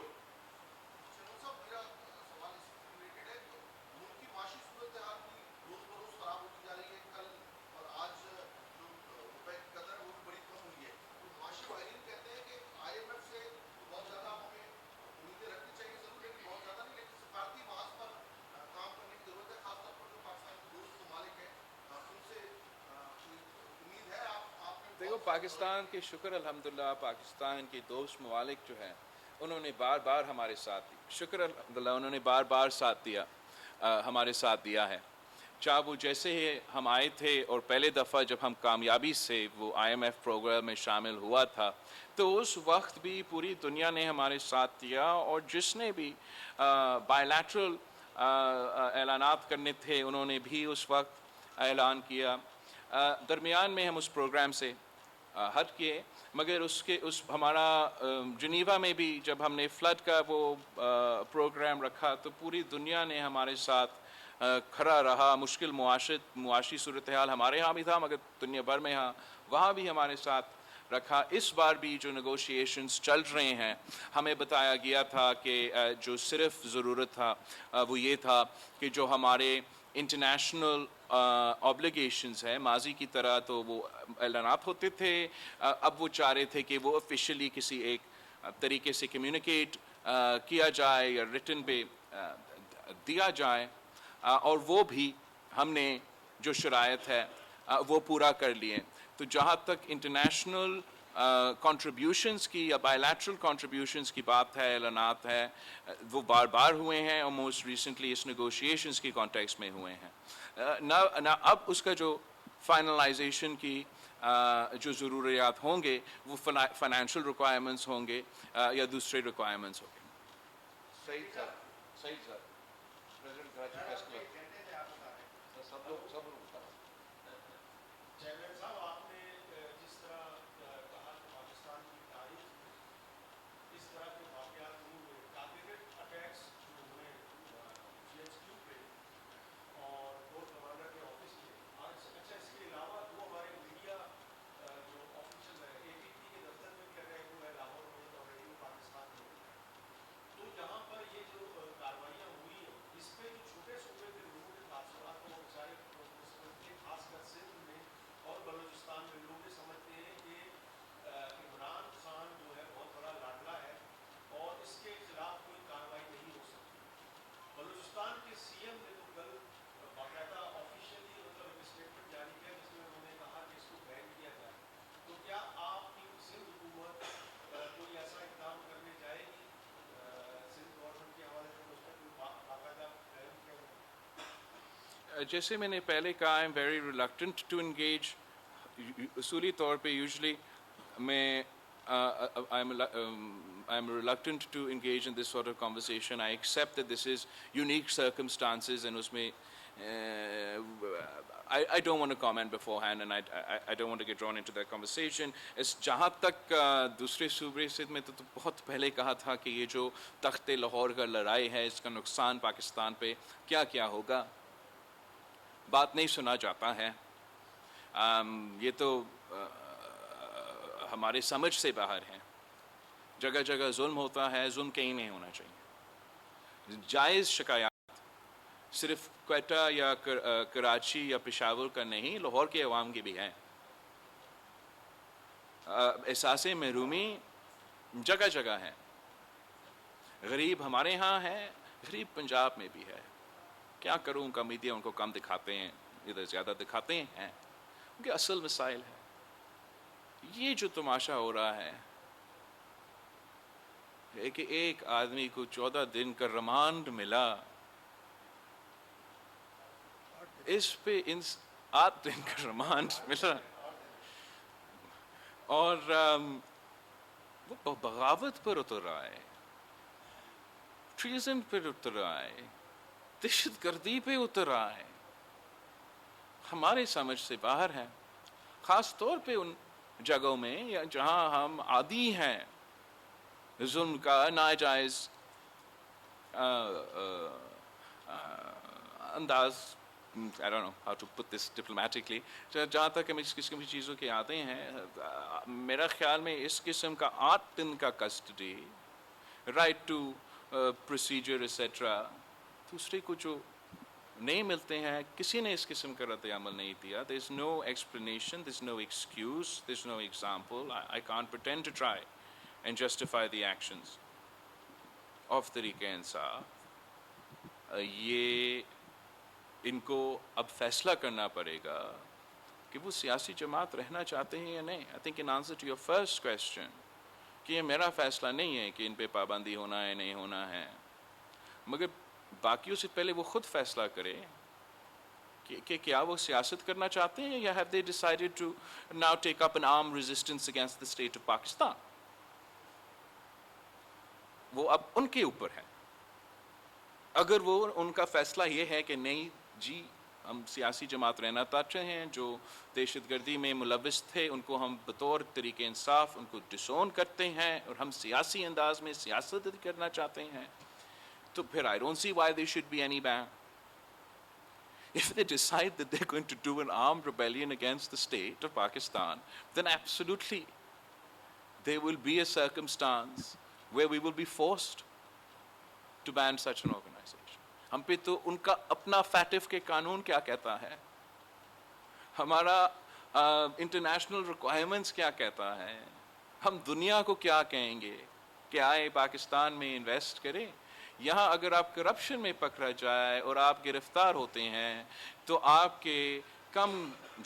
میرا سوال اس سے ریلیٹڈ ہے کہ ملک کی معاشی صورتحال بھی روز بروز خراب ہوتی جا رہی ہے. کل اور آج جو روپے کی قدر ہے وہ بھی بڑی کم ہوئی ہے. تو معاشی ماہرین کہتے ہیں کہ IMF سے بہت زیادہ ہمیں امیدیں رکھنی چاہیے ضرور, لیکن بہت زیادہ نہیں, لیکن سفارتی محاذ پر کام کرنے کی ضرورت ہے, خاص طور پر جو پاکستان کے دوست ممالک ہیں ان سے امید ہے. آپ نے دیکھو, پاکستان کے شکر الحمدللہ, پاکستان کے دوست ممالک جو ہیں انہوں نے بار بار ہمارے ساتھ دی, شکر الحمدللہ انہوں نے بار بار ساتھ دیا, ہمارے ساتھ دیا ہے. چاہے وہ جیسے ہی ہم آئے تھے اور پہلے دفعہ جب ہم کامیابی سے وہ IMF پروگرام میں شامل ہوا تھا تو اس وقت بھی پوری دنیا نے ہمارے ساتھ دیا, اور جس نے بھی بائیلیٹرل اعلانات کرنے تھے انہوں نے بھی اس وقت اعلان کیا. درمیان میں ہم اس پروگرام سے ہٹ کیے, مگر اس ہمارا جنیوا میں بھی جب ہم نے فلڈ کا وہ پروگرام رکھا تو پوری دنیا نے ہمارے ساتھ کھڑا رہا. مشکل معاشی صورتحال ہمارے ہاں بھی تھا, مگر دنیا بھر میں وہاں بھی ہمارے ساتھ رکھا. اس بار بھی جو نیگوشیشنز چل رہے ہیں, ہمیں بتایا گیا تھا کہ جو صرف ضرورت تھا وہ یہ تھا کہ جو ہمارے انٹرنیشنل آبلیگیشنز ہیں, ماضی کی طرح تو وہ اعلانات ہوتے تھے, اب وہ چاہ رہے تھے کہ وہ آفیشلی کسی ایک طریقے سے کمیونیکیٹ کیا جائے یا ریٹن پہ دیا جائے, اور وہ بھی ہم نے جو شرائط ہے وہ پورا کر لیے. تو جہاں تک انٹرنیشنل کنٹریبیوشنز کی یا بائیلیٹرل کنٹریبیوشنز کی بات ہے, اعلانات ہے, وہ بار بار ہوئے ہیں, اور موسٹ ریسنٹلی اس نیگوشیشنز کی کانٹیکس میں ہوئے ہیں. نہ اب اس کا جو فائنلائزیشن کی جو ضروریات ہوں گے وہ فائنینشیل ریکوائرمنٹس ہوں گے یا دوسرے ریکوائرمنٹس ہوں گے. صحیح سر, صحیح سر. پریزیڈنٹ کراچی پریس کلب سب لوگ چیئرمین صاحب, آپ نے جس طرح کہا کہ پاکستان کی تاریخ میں اس طرح کے واقعات نہیں ہوئے, ٹارگیٹڈ اٹیکس جو ہوئے جی ایچ کیو پہ اور کورٹ کمانڈر کے آفس پہ. اچھا, اس کے علاوہ دو ہمارے میڈیا جو آفیشل ہے, اے بی پی کے دفتر میں بھی اٹیک ہوا ہے لاہور میں اور ریڈیو پاکستان میں. تو یہاں پر یہ جو کاروائیاں ہوئی ہیں اس پہ جو چھوٹے صوبے کے لوگوں کے تاثرات کو بچائے, خاص کر سندھ میں اور بلوچستان میں لوگ یہ سمجھتے ہیں کہ عمران خان جو ہے بہت بڑا لاڈلا ہے اور اس کے خلاف کوئی کارروائی نہیں ہو سکتی. بلوچستان کے سی ایم نے تو کل باقاعدہ آفیشیلی مطلب ایک اسٹیٹمنٹ جاری کیا جس میں انہوں نے کہا کہ اس کو بین کیا جائے. تو کیا آپ کی سندھ حکومت کوئی ایسا اقدام کرنے جائے گی سندھ گورنمنٹ کے حوالے سے, اس کا کوئی باقاعدہ پلان کیا ہوا؟ جیسے میں نے پہلے کہا, I am very reluctant to engage. اصولی طور پہ یوزلی میں I am reluctant to engage in this sort of conversation. I accept that this is unique circumstances and اس میں I don't want to comment beforehand and I don't want to get drawn into that conversation. جہاں تک دوسرے صوبے سے میں تو بہت پہلے کہا تھا کہ یہ جو تخت لاہور کا لڑائی ہے اس کا نقصان پاکستان پہ کیا کیا ہوگا, بات نہیں سنا جاتا ہے. یہ تو ہمارے سمجھ سے باہر ہے. جگہ جگہ ظلم ہوتا ہے, ظلم کہیں نہیں ہونا چاہیے. جائز شکایات صرف کوئٹہ یا کراچی یا پشاور کا نہیں, لاہور کے عوام کی بھی ہیں. احساس محرومی جگہ جگہ ہے. غریب ہمارے ہاں ہے, غریب پنجاب میں بھی ہے. کیا کروں, ان کا میڈیا ان کو کم دکھاتے ہیں, ادھر زیادہ دکھاتے ہیں. ان کے اصل مسائل ہے. یہ جو تماشا ہو رہا ہے کہ ایک آدمی کو 14 دن کا ریمانڈ ملا, اس پہ 8 دن کا ریمانڈ ملا, اور وہ بغاوت پر اتر رہا ہے, ٹریزن پر اتر رہا ہے, دہشت گردی پہ اتر رہا ہے. ہمارے سمجھ سے باہر ہے, خاص طور پہ ان جگہوں میں یا جہاں ہم عادی ہیں ظلم کا, ناجائز انداز, I don't know how to put this diplomatically. جہاں تک ہم اس قسم کی چیزوں کے آتے ہیں, میرا خیال میں اس قسم کا 8 دن کا custody, right to procedure etcetera, دوسرے کو جو نہیں ملتے ہیں, کسی نے اس قسم کا رد عمل نہیں دیا. there is no explanation, there is no excuse, there is no example. I can't pretend to try and justify the actions of طریقہ انصاف. یہ ان کو اب فیصلہ کرنا پڑے گا کہ وہ سیاسی جماعت رہنا چاہتے ہیں یا نہیں. I think in answer to your first question, کہ یہ میرا فیصلہ نہیں ہے کہ ان پہ پابندی ہونا ہے نہیں ہونا ہے, مگر باقیوں سے پہلے وہ خود فیصلہ کرے کہ کیا وہ سیاست کرنا چاہتے ہیں یا have they decided to now take up an armed resistance against the state of Pakistan. وہ اب ان کے اوپر ہے. اگر وہ ان کا فیصلہ یہ ہے کہ نہیں جی ہم سیاسی جماعت رہنا چاہتے ہیں جو دہشت گردی میں ملوث تھے، ان کو ہم بطور طریق انصاف ان کو ڈسون کرتے ہیں، اور ہم سیاسی انداز میں سیاست کرنا چاہتے ہیں، تو پھر I don't see why there should be any ban. If they decide that they're going to do an armed rebellion against the state of Pakistan, then absolutely there will be a circumstance where we will be forced to ban such an organization. ہم پہ تو ان کا اپنا FATF کے قانون کیا کہتا ہے، ہمارا انٹرنیشنل ریکوائرمنٹس کیا کہتا ہے، ہم دنیا کو کیا کہیں گے کہ آئے پاکستان میں انویسٹ کرے. یہاں اگر آپ کرپشن میں پکڑا جائے اور آپ گرفتار ہوتے ہیں تو آپ کے کم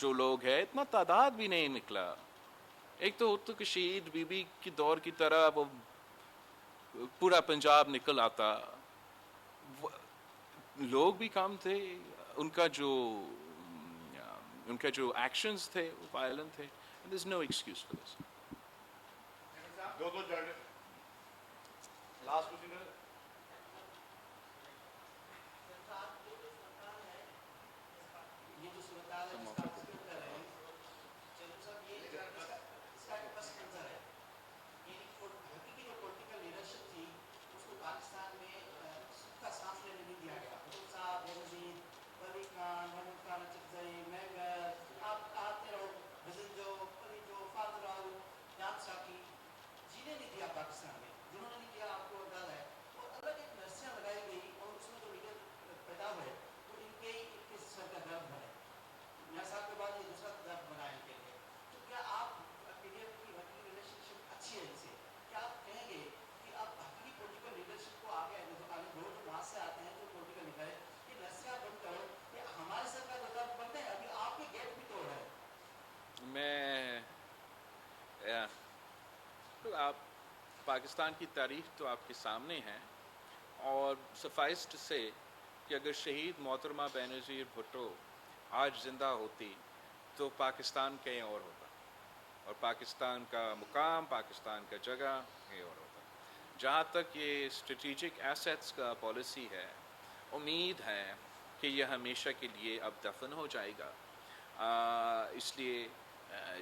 جو لوگ ہیں، اتنا تعداد بھی نہیں نکلا. ایک تو ہوتا کہ شہید بی بی کی دور کی طرح وہ پورا پنجاب نکل آتا، لوگ بھی کم تھے، ان کا جو ایکشنز تھے وہ وائلنٹ تھے. There is no excuse for this. دو جڑے لاسٹ کوشچن ہے. یہ جو صورتحال ہے جس کا آپ ذکر کر رہے ہیں، چلو صاحب یہ اس کا ایک پس منظر ہے. یہ حقیقی جو پولیٹیکل لیڈرشپ تھی اس کو پاکستان میں سب کا سانس لینے نہیں دیا گیا. حکم صاحب، بینظیر، ولی خان، محمود خان اچکزئی، مینگر، آپ آتے رہو، بزنجو، علی جو، فاضل راؤ، جان ساکی، جینے نہیں دیا پاکستان میں. جنہوں نے نہیں کیا آپ کو اندازہ ہے. اور الگ ایک نرسیاں لگائی گئی اور اس میں جو لیڈر پیدا ہوئے وہ ان کے سر کا درد بنے. میاں صاحب کے بعد یہ دوسرا درد بنا ان کے لیے. تو کیا آپ پی ڈی ایف کی حقیقی ریلیشن شپ اچھی ہے ان سے؟ کیا آپ کہیں گے کہ آپ حقیقی پولیٹیکل لیڈرشپ کو آگے جو وہاں سے آتے ہیں جو پولیٹیکل لیڈر ہے کہ نرسیاں بن کر یہ ہمارے سر کا جو درد بنتے ہیں، ابھی آپ کے گیٹ بھی توڑ رہے ہیں. آپ پاکستان کی تاریخ تو آپ کے سامنے ہے، اور سفائس ٹو سے کہ اگر شہید محترمہ بینظیر بھٹو آج زندہ ہوتی تو پاکستان کہیں اور ہوتا، اور پاکستان کا مقام، پاکستان کا جگہ کہیں اور ہوتا. جہاں تک یہ اسٹریٹجک ایسیٹس کا پالیسی ہے، امید ہے کہ یہ ہمیشہ کے لیے اب دفن ہو جائے گا. اس لیے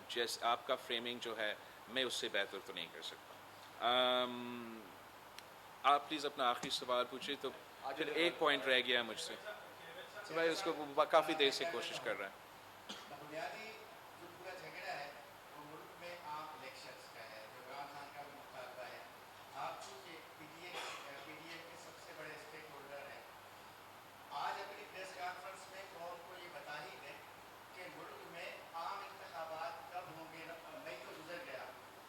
جیسے آپ کا فریمنگ جو ہے میں اس سے بہتر تو نہیں کر سکتا. آپ پلیز اپنا آخری سوال پوچھیں. تو پھر ایک پوائنٹ رہ گیا مجھ سے، تو بھائی اس کو کافی دیر سے کوشش کر رہا ہے. بنیادی جو پورا جھگڑا ہے وہ ملک میں عام الیکشنز کا ہے، جو عمران خان کا بھی مطالبہ ہے. آپ چونکہ پی ڈی اے کے سب سے بڑے اسٹیک ہولڈر ہیں، آج اپنی پریس کانفرنس میں قوم کو یہ بتا ہی دیں کہ ملک میں عام انتخابات کب ہوں گے. مئی تو گزر گیا،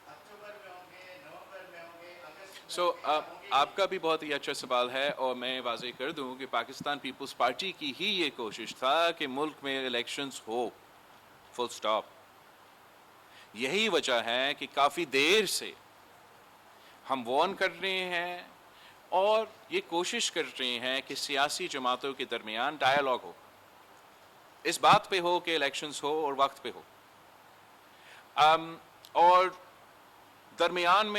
اکتوبر میں ہوں گے، نومبر میں ہوں گے، اگست میں ہوں گے. آپ کا بھی بہت ہی اچھا سوال ہے، اور میں واضح کر دوں کہ پاکستان پیپلز پارٹی کی ہی یہ کوشش تھا کہ ملک میں الیکشنز ہو، فل سٹاپ. یہی وجہ ہے کہ کافی دیر سے ہم وارن کر رہے ہیں اور یہ کوشش کر رہے ہیں کہ سیاسی جماعتوں کے درمیان ڈائیلاگ ہو، اس بات پہ ہو کہ الیکشنز ہو اور وقت پہ ہو. اور درمیان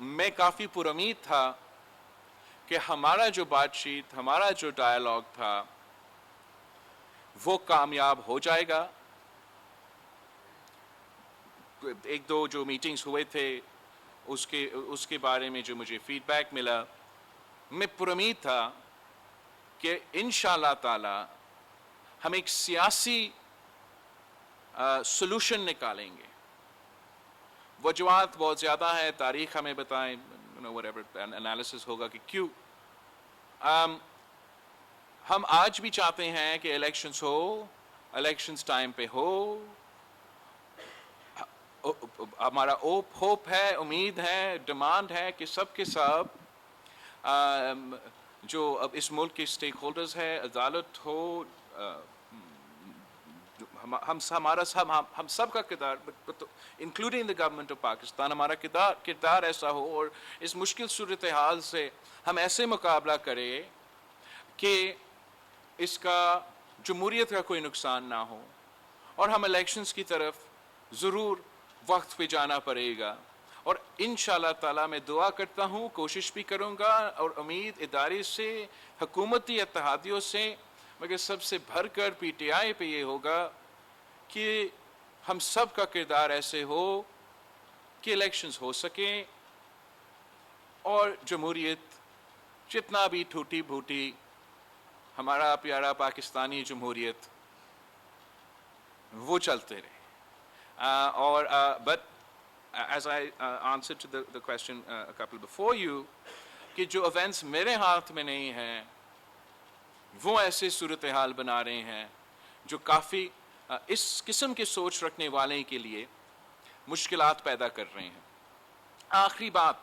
میں کافی پر امید تھا کہ ہمارا جو بات چیت، ہمارا جو ڈائیلاگ تھا وہ کامیاب ہو جائے گا. ایک دو جو میٹنگز ہوئے تھے اس کے بارے میں جو مجھے فیڈ بیک ملا، میں پر امید تھا کہ انشاءاللہ تعالی ہم ایک سیاسی سلوشن نکالیں گے. وجوہات بہت زیادہ ہیں، تاریخ ہمیں بتائیں، انالیسس ہوگا کہ کیوں. ہم آج بھی چاہتے ہیں کہ الیکشنز ہو، الیکشنز ٹائم پہ ہو. ہمارا ہوپ ہے، امید ہے، ڈیمانڈ ہے کہ سب کے سب جو اب اس ملک کے اسٹیک ہولڈرز ہیں، عدالت ہو، ہم سب کا کردار، including the government of Pakistan, ہمارا کردار ایسا ہو اور اس مشکل صورتحال سے ہم ایسے مقابلہ کریں کہ اس کا جمہوریت کا کوئی نقصان نہ ہو، اور ہم الیکشنز کی طرف ضرور وقت پہ جانا پڑے گا. اور انشاءاللہ تعالیٰ میں دعا کرتا ہوں، کوشش بھی کروں گا، اور امید ادارے سے، حکومتی اتحادیوں سے مگر سب سے بھر کر پی ٹی آئی پہ یہ ہوگا کہ ہم سب کا کردار ایسے ہو کہ الیکشنز ہو سکیں اور جمہوریت جتنا بھی ٹوٹی پھوٹی ہمارا پیارا پاکستانی جمہوریت وہ چلتے رہے. اور but as I answered to the question a couple before you کہ جو ایونٹس میرے ہاتھ میں نہیں ہیں وہ ایسے صورتحال بنا رہے ہیں جو کافی اس قسم کی سوچ رکھنے والے کے لیے مشکلات پیدا کر رہے ہیں. آخری بات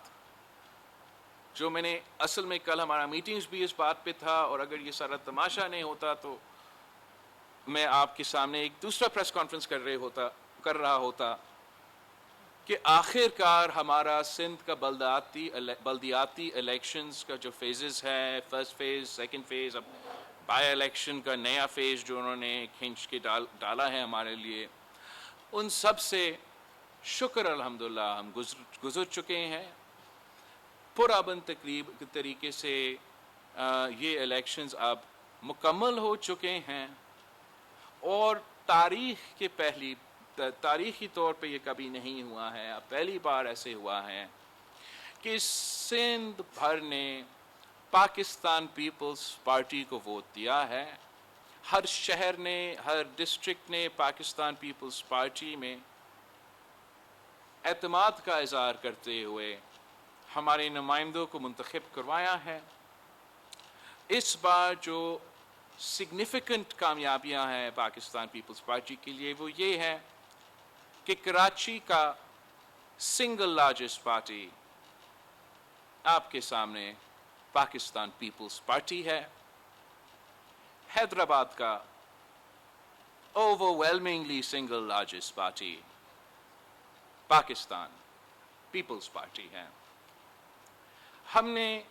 جو میں نے اصل میں کل ہمارا میٹنگز بھی اس بات پہ تھا اور اگر یہ سارا تماشا نہیں ہوتا تو میں آپ کے سامنے ایک دوسرا پریس کانفرنس کر رہا ہوتا کہ آخر کار ہمارا سندھ کا بلدیاتی الیکشنز کا جو فیزز ہے، فرسٹ فیز، سیکنڈ فیز، اب بائی الیکشن کا نیا فیز جو انہوں نے کھینچ کے ڈالا ہے ہمارے لیے، ان سب سے شکر الحمدللہ ہم گزر چکے ہیں. پرامن طریقے سے یہ الیکشنز اب مکمل ہو چکے ہیں اور تاریخی طور پہ یہ کبھی نہیں ہوا ہے. اب پہلی بار ایسے ہوا ہے کہ سندھ بھر نے پاکستان پیپلز پارٹی کو ووٹ دیا ہے. ہر شہر نے، ہر ڈسٹرکٹ نے پاکستان پیپلز پارٹی میں اعتماد کا اظہار کرتے ہوئے ہمارے نمائندوں کو منتخب کروایا ہے. اس بار جو سگنیفیکنٹ کامیابیاں ہیں پاکستان پیپلز پارٹی کے لیے وہ یہ ہے کہ کراچی کا سنگل لارجسٹ پارٹی آپ کے سامنے پاکستان پیپلز پارٹی ہے. حیدرآباد کا overwhelmingly single largest party Pakistan Peoples Party ہے. ہم نے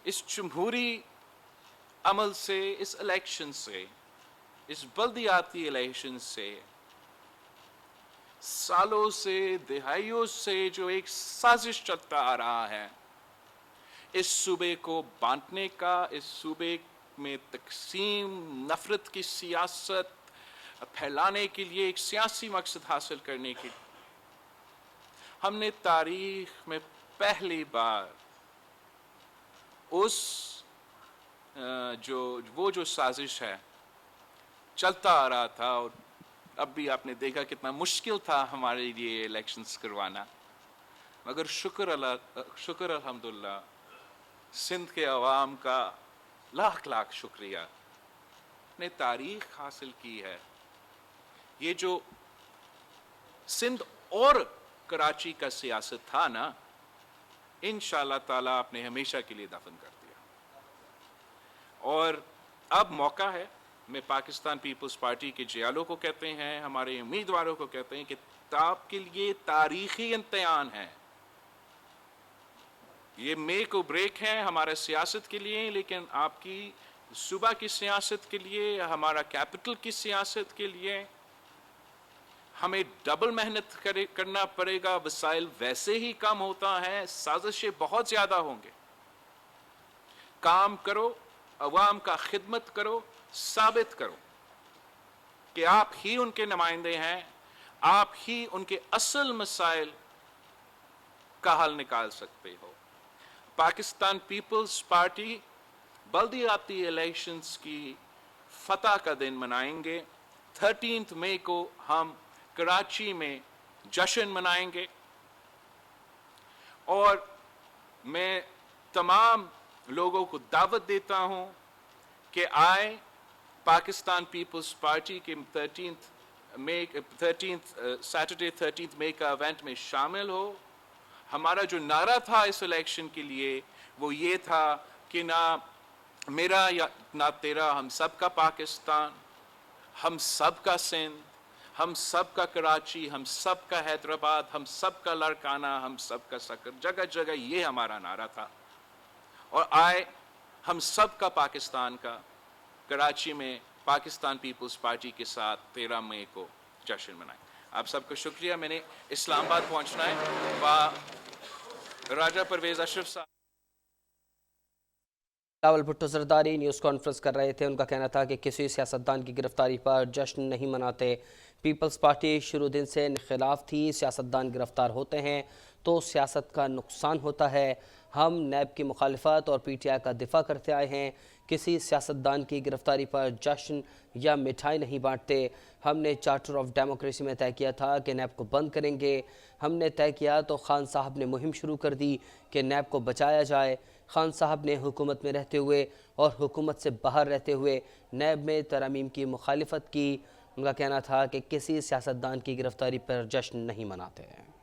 اس جمہوری عمل سے، اس الیکشن سے، اس بلدیاتی الیکشن سے سالوں سے، دہائیوں سے جو ایک سازش چلتا آ رہا ہے اس صوبے کو بانٹنے کا، اس صوبے میں تقسیم، نفرت کی سیاست پھیلانے کے لیے، ایک سیاسی مقصد حاصل کرنے کی، ہم نے تاریخ میں پہلی بار جو سازش ہے چلتا آ رہا تھا اور اب بھی آپ نے دیکھا کتنا مشکل تھا ہمارے لیے الیکشنز کروانا، مگر شکر الحمدللہ سندھ کے عوام کا لاکھ لاکھ شکریہ نے تاریخ حاصل کی ہے. یہ جو سندھ اور کراچی کا سیاست تھا نا، انشاءاللہ تعالیٰ آپ نے ہمیشہ کے لیے دفن کر دیا. اور اب موقع ہے، میں پاکستان پیپلز پارٹی کے جیالوں کو کہتے ہیں، ہمارے امیدواروں کو کہتے ہیں کہ آپ کے لیے تاریخی امتحان ہے. یہ میک اور بریک ہے ہمارے سیاست کے لیے، لیکن آپ کی صوبہ کی سیاست کے لیے، ہمارا کیپٹل کی سیاست کے لیے ہمیں ڈبل محنت کرنا پڑے گا. وسائل ویسے ہی کم ہوتا ہے، سازشیں بہت زیادہ ہوں گے. کام کرو، عوام کا خدمت کرو، ثابت کرو کہ آپ ہی ان کے نمائندے ہیں، آپ ہی ان کے اصل مسائل کا حل نکال سکتے ہو. پاکستان پیپلز پارٹی بلدیاتی الیکشنز کی فتح کا دن منائیں گے. 13 مئی کو ہم کراچی میں جشن منائیں گے اور میں تمام لوگوں کو دعوت دیتا ہوں کہ آئے پاکستان پیپلز پارٹی کے 13 مئی کا ایونٹ میں شامل ہو. ہمارا جو نعرہ تھا اس الیکشن کے لیے وہ یہ تھا کہ نہ میرا یا نہ تیرا، ہم سب کا پاکستان، ہم سب کا سندھ، ہم سب کا کراچی، ہم سب کا حیدرآباد، ہم سب کا لاڑکانہ، ہم سب کا سکر. جگہ جگہ یہ ہمارا نعرہ تھا. اور آئے ہم سب کا پاکستان کا کراچی میں پاکستان پیپلز پارٹی کے ساتھ 13 مئی کو جشن منائیں. آپ سب کو شکریہ. میں نے اسلام آباد پہنچنا ہے. راجہ پرویز اشرف صاحب بلاول بھٹو زرداری نیوز کانفرنس کر رہے تھے. ان کا کہنا تھا کہ کسی سیاستدان کی گرفتاری پر جشن نہیں مناتے. پیپلز پارٹی شروع دن سے خلاف تھی. سیاستدان گرفتار ہوتے ہیں تو سیاست کا نقصان ہوتا ہے. ہم نیب کی مخالفت اور پی ٹی آئی کا دفاع کرتے آئے ہیں. کسی سیاستدان کی گرفتاری پر جشن یا مٹھائی نہیں بانٹتے. ہم نے چارٹر آف ڈیموکریسی میں طے کیا تھا کہ نیب کو بند کریں گے. ہم نے طے کیا تو خان صاحب نے مہم شروع کر دی کہ نیب کو بچایا جائے. خان صاحب نے حکومت میں رہتے ہوئے اور حکومت سے باہر رہتے ہوئے نیب میں ترامیم کی مخالفت کی. ان کا کہنا تھا کہ کسی سیاستدان کی گرفتاری پر جشن نہیں مناتے ہیں.